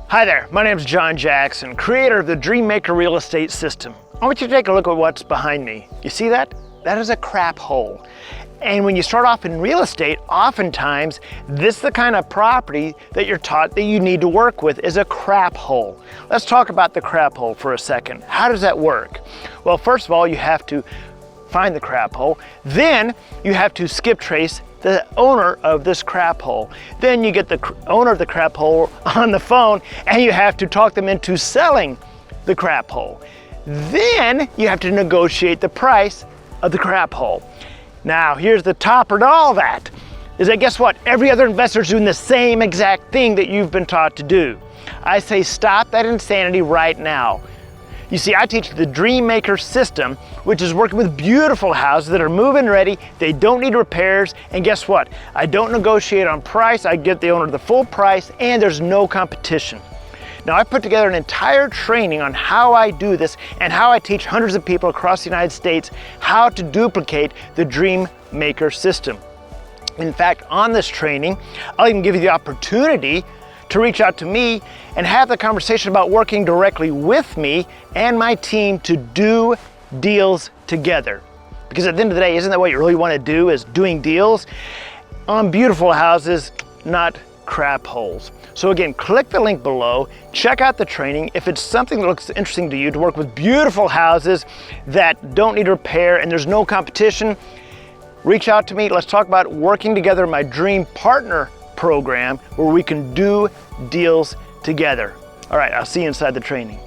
Hi there, my name is John Jackson, creator of the Dreammaker Real Estate System. I want you to take a look at what's behind me. You see that? That is a crap hole. And when you start off in real estate, oftentimes this is the kind of property that you're taught that you need to work with is a crap hole. Let's talk about the crap hole for a second. How does that work? Well, first of all, you have to find the crap hole. Then you have to skip trace the owner of this crap hole. Then you get the owner of the crap hole on the phone and you have to talk them into selling the crap hole. Then you have to negotiate the price of the crap hole. Now, here's the topper to all that, is that guess what? Every other investor is doing the same exact thing that you've been taught to do. I say stop that insanity right now. You see, I teach the Dreammaker system, which is working with beautiful houses that are move-in ready, they don't need repairs, and guess what? I don't negotiate on price, I get the owner the full price, and there's no competition. Now, I put together an entire training on how I do this and how I teach hundreds of people across the United States how to duplicate the Dreammaker system. In fact, on this training, I'll even give you the opportunity to reach out to me and have the conversation about working directly with me and my team to do deals together. Because at the end of the day, isn't that what you really want to do, is doing deals on beautiful houses, not crap holes. So again, click the link below, check out the training. If it's something that looks interesting to you to work with beautiful houses that don't need repair and there's no competition, reach out to me. Let's talk about working together in my Dream Partner program where we can do deals together. All right, I'll see you inside the training.